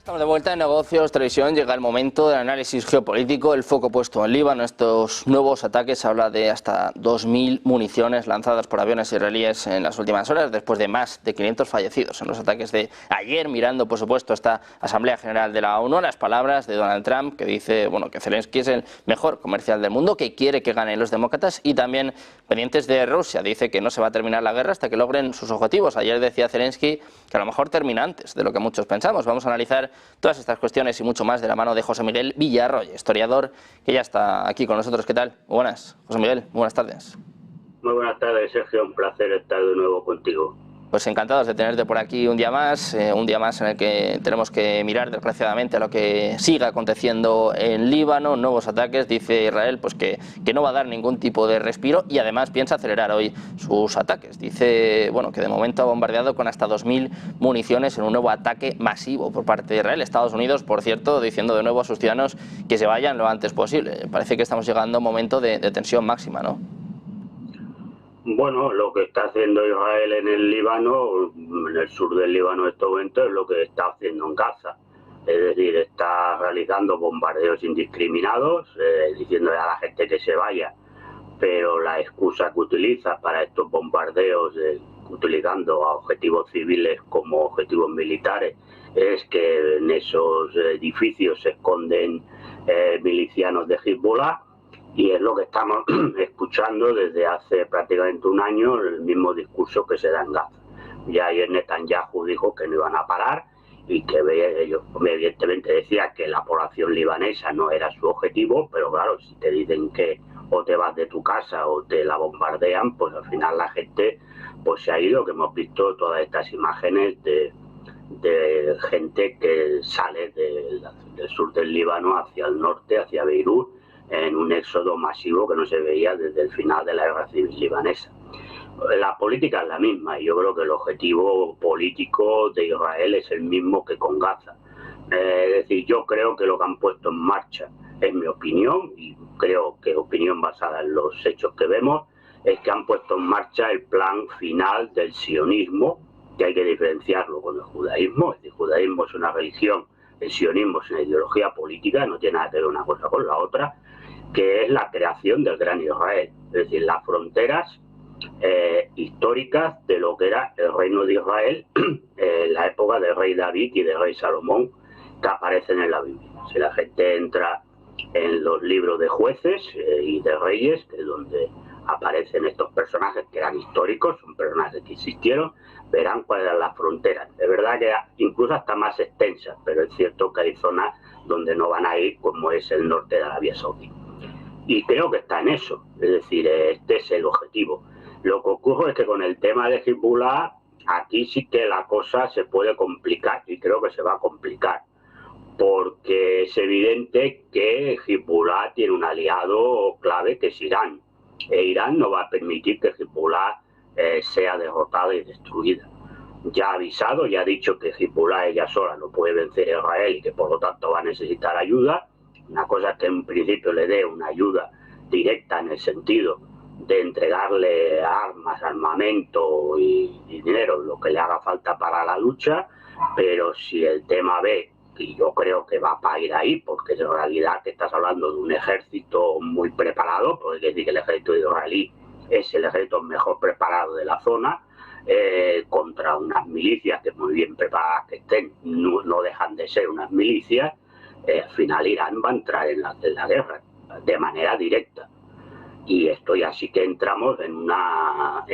Estamos de vuelta en Negocios Televisión. Llega el momento del análisis geopolítico, el foco puesto en Líbano. Estos nuevos ataques, se habla de hasta 2.000 municiones lanzadas por aviones israelíes en las últimas horas, después de más de 500 fallecidos en los ataques de ayer, mirando por supuesto esta Asamblea General de la ONU, las palabras de Donald Trump, que dice que Zelensky es el mejor comercial del mundo, que quiere que ganen los demócratas, y también pendientes de Rusia. Dice que no se va a terminar la guerra hasta que logren sus objetivos. Ayer decía Zelensky que a lo mejor termina antes de lo que muchos pensamos. Vamos a analizar todas estas cuestiones y mucho más de la mano de José Miguel Villarroya, historiador, que ya está aquí con nosotros. ¿Qué tal? Muy buenas, José Miguel, muy buenas tardes. Muy buenas tardes, Sergio, un placer estar de nuevo contigo. Pues encantados de tenerte por aquí un día más en el que tenemos que mirar desgraciadamente a lo que siga aconteciendo en Líbano, nuevos ataques. Dice Israel pues que no va a dar ningún tipo de respiro y además piensa acelerar hoy sus ataques. Dice que de momento ha bombardeado con hasta 2.000 municiones en un nuevo ataque masivo por parte de Israel. Estados Unidos, por cierto, diciendo de nuevo a sus ciudadanos que se vayan lo antes posible. Parece que estamos llegando a un momento de tensión máxima, ¿no? Bueno, lo que está haciendo Israel en el Líbano, en el sur del Líbano en este momento, es lo que está haciendo en Gaza. Es decir, está realizando bombardeos indiscriminados, diciéndole a la gente que se vaya, pero la excusa que utiliza para estos bombardeos, utilizando a objetivos civiles como objetivos militares, es que en esos edificios se esconden milicianos de Hezbollah. Y es lo que estamos escuchando desde hace prácticamente un año, el mismo discurso que se da en Gaza. Ya ayer Netanyahu dijo que no iban a parar y que ellos evidentemente decía que la población libanesa no era su objetivo, pero claro, si te dicen que o te vas de tu casa o te la bombardean, pues al final la gente pues se ha ido, que hemos visto todas estas imágenes de gente que sale del sur del Líbano hacia el norte, hacia Beirut, en un éxodo masivo que no se veía desde el final de la guerra civil libanesa. La política es la misma y yo creo que el objetivo político de Israel es el mismo que con Gaza. Es decir, yo creo que lo que han puesto en marcha, es mi opinión, y creo que opinión basada en los hechos que vemos, es que han puesto en marcha el plan final del sionismo, que hay que diferenciarlo con el judaísmo. Es decir, el judaísmo es una religión, el sionismo es una ideología política, no tiene nada que ver una cosa con la otra, que es la creación del Gran Israel, es decir, las fronteras históricas de lo que era el reino de Israel en la época del rey David y del rey Salomón, que aparecen en la Biblia. Si la gente entra en los libros de jueces y de reyes, que es donde aparecen estos personajes que eran históricos, son personajes que existieron, verán cuáles eran las fronteras. Es verdad que incluso hasta más extensas, pero es cierto que hay zonas donde no van a ir, como es el norte de Arabia Saudí. Y creo que está en eso, es decir, este es el objetivo. Lo que ocurre es que con el tema de Hezbollah, aquí sí que la cosa se puede complicar, y creo que se va a complicar, porque es evidente que Hezbollah tiene un aliado clave que es Irán, e Irán no va a permitir que Hezbollah sea derrotada y destruida. Ya ha avisado, ya ha dicho que Hezbollah ella sola no puede vencer a Israel y que por lo tanto va a necesitar ayuda. Una cosa es que en principio le dé una ayuda directa en el sentido de entregarle armas, armamento y dinero, lo que le haga falta para la lucha, pero si el tema ve, y yo creo que va para ir ahí, porque en realidad que estás hablando de un ejército muy preparado, porque hay que decir que el ejército israelí es el ejército mejor preparado de la zona, contra unas milicias que muy bien preparadas que estén, no dejan de ser unas milicias. Al final Irán va a entrar en la guerra de manera directa, y esto ya sí que entramos en una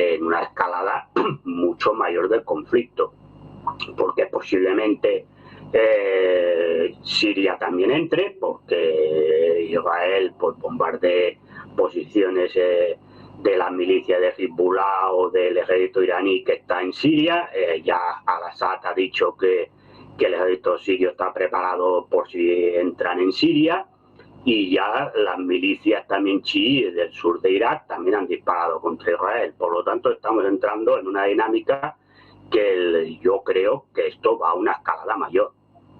escalada mucho mayor del conflicto, porque posiblemente Siria también entre, porque Israel pues bombardee posiciones de la milicia de Hezbollah o del ejército iraní que está en Siria. Ya Al-Assad ha dicho que el ejército sirio está preparado por si entran en Siria, y ya las milicias también chiíes del sur de Irak también han disparado contra Israel. Por lo tanto, estamos entrando en una dinámica que yo creo que esto va a una escalada mayor,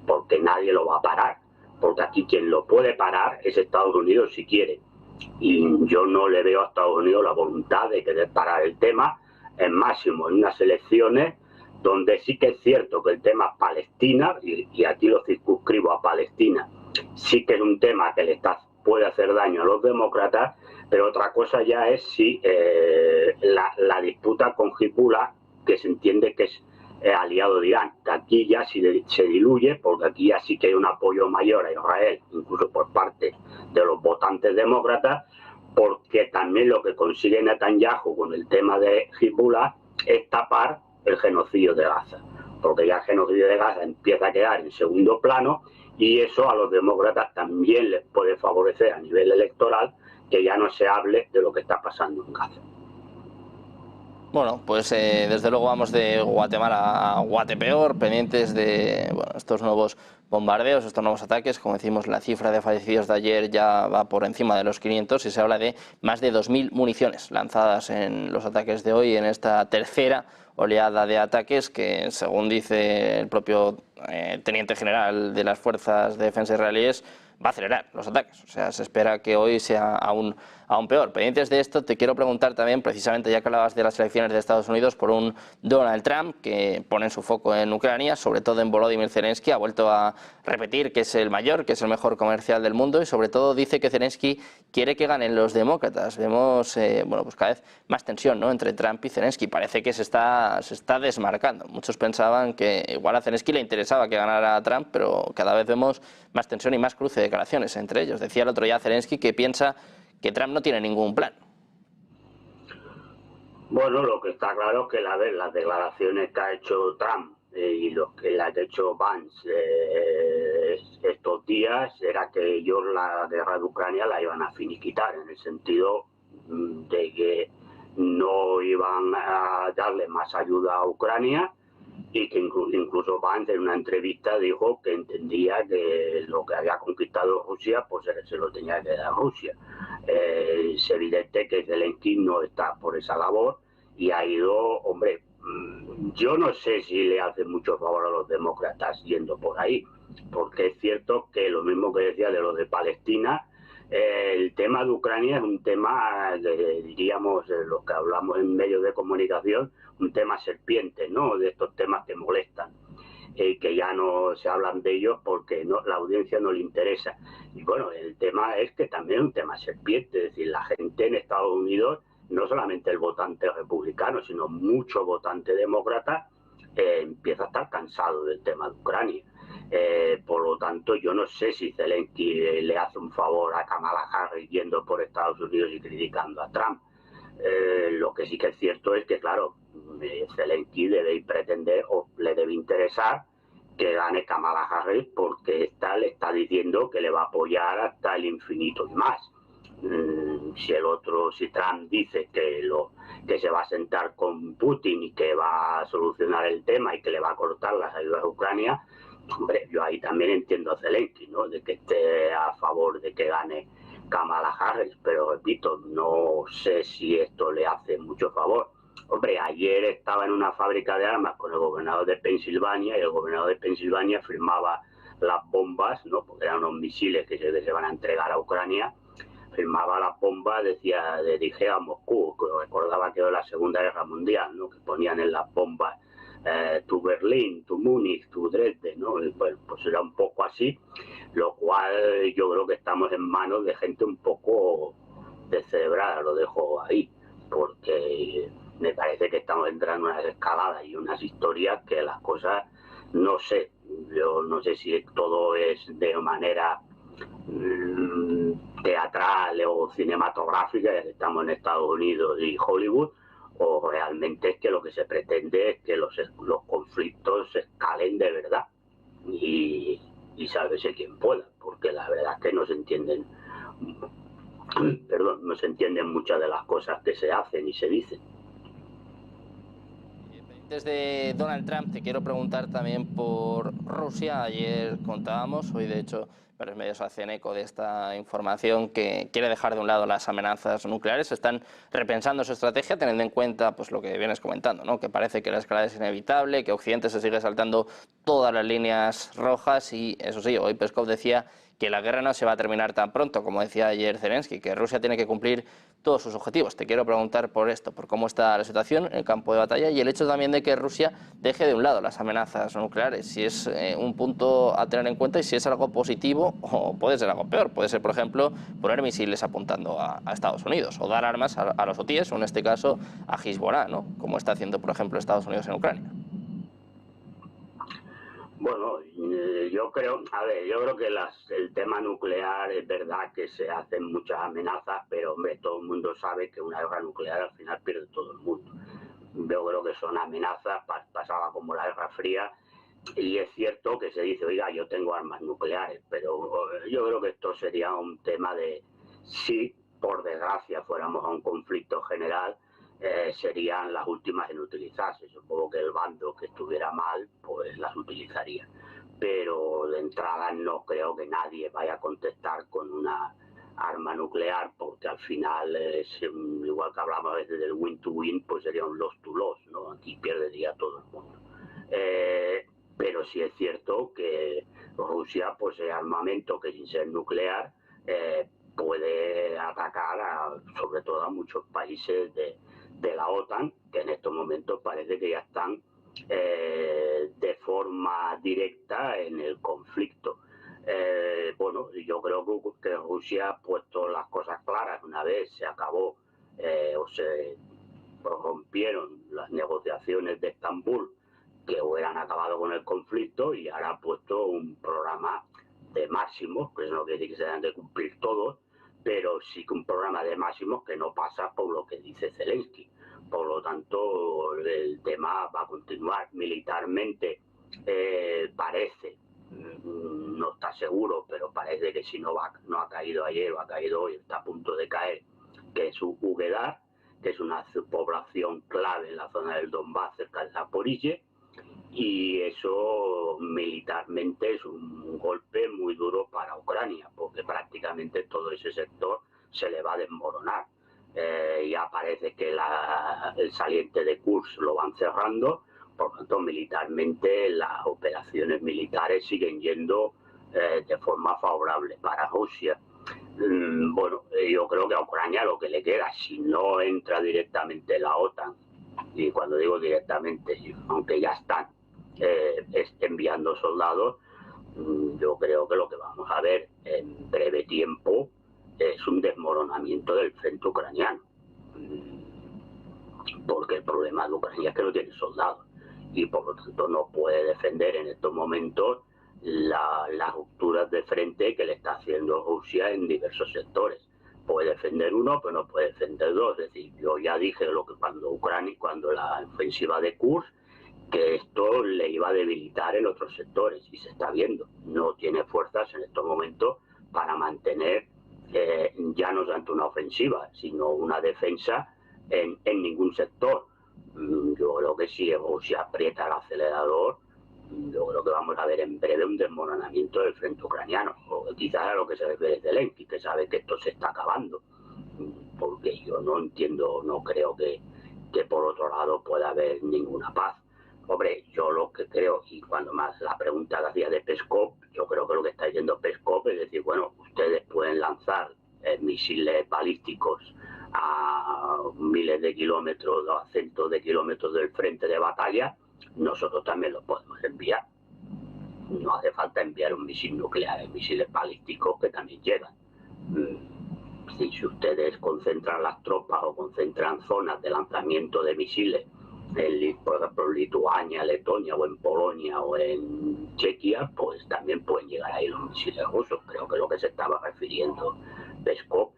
porque nadie lo va a parar, porque aquí quien lo puede parar es Estados Unidos si quiere, y yo no le veo a Estados Unidos la voluntad de querer parar el tema. Es máximo en unas elecciones donde sí que es cierto que el tema Palestina, y aquí lo circunscribo a Palestina, sí que es un tema que puede hacer daño a los demócratas, pero otra cosa ya es si la disputa con Hezbollah, que se entiende que es aliado de Irán, que aquí ya se diluye, porque aquí ya sí que hay un apoyo mayor a Israel, incluso por parte de los votantes demócratas, porque también lo que consigue Netanyahu con el tema de Hezbollah es tapar el genocidio de Gaza, porque ya el genocidio de Gaza empieza a quedar en segundo plano, y eso a los demócratas también les puede favorecer a nivel electoral que ya no se hable de lo que está pasando en Gaza. Bueno, pues desde luego vamos de Guatemala a Guatepeor, pendientes de estos nuevos bombardeos, estos nuevos ataques. Como decimos, la cifra de fallecidos de ayer ya va por encima de los 500 y se habla de más de 2000 municiones lanzadas en los ataques de hoy, en esta tercera oleada de ataques que, según dice el propio teniente general de las fuerzas de defensa israelíes, va a acelerar los ataques. O sea, se espera que hoy sea aún peor. Pendientes de esto, te quiero preguntar también, precisamente ya que hablabas de las elecciones de Estados Unidos, por un Donald Trump que pone su foco en Ucrania, sobre todo en Volodymyr Zelensky. Ha vuelto a repetir que es el mayor, que es el mejor comercial del mundo, y sobre todo dice que Zelensky quiere que ganen los demócratas. Vemos pues cada vez más tensión, ¿no?, entre Trump y Zelensky. Parece que se está desmarcando. Muchos pensaban que igual a Zelensky le interesaba que ganara a Trump, pero cada vez vemos más tensión y más cruce de declaraciones entre ellos. Decía el otro día Zelensky que piensa que Trump no tiene ningún plan. Bueno, lo que está claro es que las declaraciones que ha hecho Trump y lo que le ha hecho Vance estos días era que ellos la guerra de Ucrania la iban a finiquitar, en el sentido de que no iban a darle más ayuda a Ucrania, y que incluso Vance en una entrevista dijo que entendía que lo que había conquistado Rusia pues se lo tenía que dar a Rusia. Es evidente que Zelensky no está por esa labor y ha ido, hombre, yo no sé si le hace mucho favor a los demócratas yendo por ahí, porque es cierto que lo mismo que decía de lo de Palestina, el tema de Ucrania es un tema, diríamos, lo que hablamos en medios de comunicación, un tema serpiente, ¿no?, de estos temas que molestan, que ya no se hablan de ellos porque la audiencia no le interesa. Y bueno, el tema es que también es un tema serpiente, es decir, la gente en Estados Unidos, no solamente el votante republicano, sino mucho votante demócrata, empieza a estar cansado del tema de Ucrania. Por lo tanto, yo no sé si Zelensky le hace un favor a Kamala Harris yendo por Estados Unidos y criticando a Trump. Lo que sí que es cierto es que, claro, Zelensky debe pretender o le debe interesar que gane Kamala Harris, porque esta le está diciendo que le va a apoyar hasta el infinito y más. Si Trump dice que se va a sentar con Putin y que va a solucionar el tema y que le va a cortar las ayudas a Ucrania, hombre, yo ahí también entiendo a Zelensky, ¿no?, de que esté a favor de que gane Kamala Harris, pero repito, no sé si esto le hace mucho favor. Hombre, ayer estaba en una fábrica de armas con el gobernador de Pensilvania, y el gobernador de Pensilvania firmaba las bombas, ¿no?, porque eran unos misiles que se van a entregar a Ucrania. Firmaba las bombas, decía, dirigé a Moscú, que recordaba que era la Segunda Guerra Mundial, ¿no?, que ponían en las bombas tu Berlín, tu Múnich, tu Dresde, ¿no? Y bueno, pues era un poco así, lo cual yo creo que estamos en manos de gente un poco descerebrada, lo dejo ahí, porque me parece que estamos entrando en unas escaladas y unas historias que las cosas, no sé, yo no sé si todo es de manera teatral o cinematográfica, ya que estamos en Estados Unidos y Hollywood, o realmente es que lo que se pretende es que los conflictos escalen de verdad y sálvese quien pueda, porque la verdad es que no se entienden muchas de las cosas que se hacen y se dicen. Desde Donald Trump te quiero preguntar también por Rusia. Ayer contábamos, hoy de hecho varios medios hacen eco de esta información, que quiere dejar de un lado las amenazas nucleares. Están repensando su estrategia teniendo en cuenta pues lo que vienes comentando, ¿no? Que parece que la escalada es inevitable, que Occidente se sigue saltando todas las líneas rojas y, eso sí, hoy Peskov decía que la guerra no se va a terminar tan pronto, como decía ayer Zelensky, que Rusia tiene que cumplir todos sus objetivos. Te quiero preguntar por esto, por cómo está la situación en el campo de batalla y el hecho también de que Rusia deje de un lado las amenazas nucleares, si es un punto a tener en cuenta y si es algo positivo o puede ser algo peor. Puede ser, por ejemplo, poner misiles apuntando a Estados Unidos o dar armas a los hutíes, o en este caso a Hezbollah, ¿no? Como está haciendo, por ejemplo, Estados Unidos en Ucrania. Bueno, yo creo, a ver, yo creo que el tema nuclear es verdad que se hacen muchas amenazas, pero hombre, todo el mundo sabe que una guerra nuclear al final pierde todo el mundo. Yo creo que son amenazas, pasaba como la Guerra Fría, y es cierto que se dice, oiga, yo tengo armas nucleares, pero yo creo que esto sería un tema de, si por desgracia fuéramos a un conflicto general, serían las últimas en utilizarse. Supongo que el bando que estuviera mal, pues las utilizaría. Pero de entrada no creo que nadie vaya a contestar con una arma nuclear, porque al final es igual que hablamos a veces del win to win, pues sería un loss to loss, ¿no? Aquí perdería todo el mundo. Pero sí es cierto que Rusia posee armamento que sin ser nuclear puede atacar sobre todo a muchos países de la OTAN, que en estos momentos parece que ya están de forma directa en el conflicto. Bueno, yo creo que Rusia ha puesto las cosas claras una vez se acabó o se rompieron las negociaciones de Estambul, que hubieran acabado con el conflicto, y ahora ha puesto un programa de máximos, que eso no quiere decir que se deben de cumplir todos, pero sí que un programa de máximos que no pasa por lo que dice Zelensky. Por lo tanto, el tema va a continuar militarmente. Parece, no está seguro, pero parece que si no ha caído ayer o ha caído hoy, está a punto de caer, que es Úguedar, que es una población clave en la zona del Donbass, cerca de Zaporizhia, y eso militarmente es un golpe muy duro para Ucrania, porque prácticamente todo ese sector se le va a desmoronar. Ya parece que el saliente de Kursk lo van cerrando, por lo tanto militarmente las operaciones militares siguen yendo de forma favorable para Rusia. Bueno, yo creo que a Ucrania lo que le queda, si no entra directamente la OTAN, y cuando digo directamente, aunque ya están enviando soldados, yo creo que lo que vamos a ver en breve tiempo es un desmoronamiento del frente ucraniano, porque el problema de Ucrania es que no tiene soldados y por lo tanto no puede defender en estos momentos las rupturas de frente que le está haciendo Rusia en diversos sectores. Puede defender uno, pero no puede defender dos. Es decir, yo ya dije lo que cuando la ofensiva de Kursk, que esto le iba a debilitar en otros sectores, y se está viendo. No tiene fuerzas en estos momentos para mantener ya no tanto una ofensiva, sino una defensa en ningún sector. Yo creo que si Rusia aprieta el acelerador, yo creo que vamos a ver en breve un desmoronamiento del frente ucraniano, o quizás a lo que se refiere Zelensky, que sabe que esto se está acabando, porque yo no entiendo, no creo que por otro lado pueda haber ninguna paz. Hombre, yo lo que creo, y cuando más la pregunta que hacía de Peskov, yo creo que lo que está diciendo Peskov es decir, bueno, ustedes pueden lanzar misiles balísticos a miles de kilómetros, a cientos de kilómetros del frente de batalla, nosotros también los podemos enviar. No hace falta enviar un misil nuclear, hay misiles balísticos que también llegan. Si ustedes concentran las tropas o concentran zonas de lanzamiento de misiles por ejemplo en Lituania, Letonia o en Polonia o en Chequia, pues también pueden llegar ahí los misiles rusos. Creo que lo que se estaba refiriendo Peskov,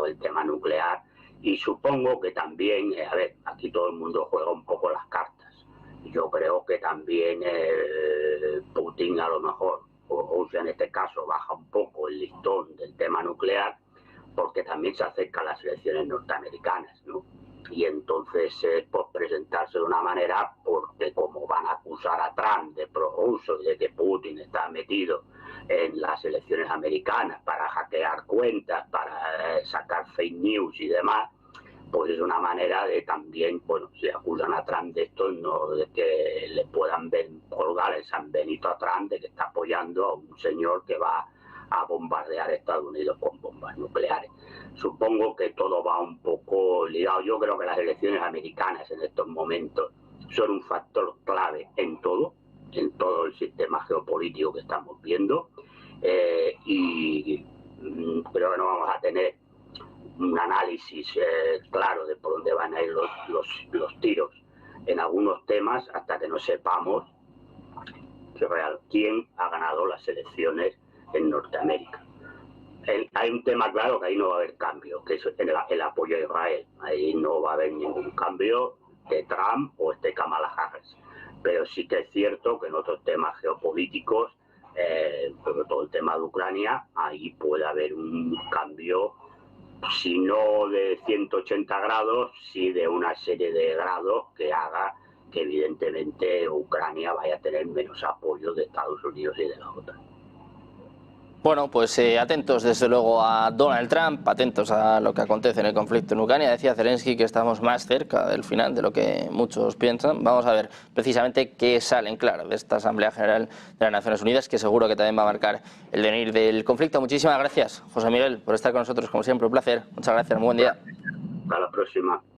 el tema nuclear. Y supongo que también, a ver, aquí todo el mundo juega un poco las cartas. Yo creo que también Putin a lo mejor, o Rusia en este caso, baja un poco el listón del tema nuclear, porque también se acercan las elecciones norteamericanas, ¿no? y entonces pues presentarse de una manera, porque como van a acusar a Trump de pro-ruso y de que Putin está metido en las elecciones americanas para hackear cuentas, para sacar fake news y demás, pues es una manera de también, bueno, si acusan a Trump de esto, no de que le puedan colgar el San Benito a Trump de que está apoyando a un señor que va a bombardear a Estados Unidos con bombas nucleares. Supongo que todo va un poco ligado. Yo creo que las elecciones americanas en estos momentos son un factor clave en todo el sistema geopolítico que estamos viendo, y creo que no vamos a tener un análisis claro de por dónde van a ir los tiros en algunos temas hasta que no sepamos quién ha ganado las elecciones en Norteamérica. Hay un tema claro que ahí no va a haber cambio, que es el apoyo a Israel. Ahí no va a haber ningún cambio de Trump o Kamala Harris. Pero sí que es cierto que en otros temas geopolíticos, sobre todo el tema de Ucrania, ahí puede haber un cambio, si no de 180 grados, sí de una serie de grados que haga que evidentemente Ucrania vaya a tener menos apoyo de Estados Unidos y de la OTAN. Bueno, pues atentos desde luego a Donald Trump, atentos a lo que acontece en el conflicto en Ucrania. Decía Zelensky que estamos más cerca del final de lo que muchos piensan. Vamos a ver precisamente qué sale en claro de esta Asamblea General de las Naciones Unidas, que seguro que también va a marcar el devenir del conflicto. Muchísimas gracias, José Miguel, por estar con nosotros, como siempre, un placer. Muchas gracias, muy buen día. Hasta la próxima.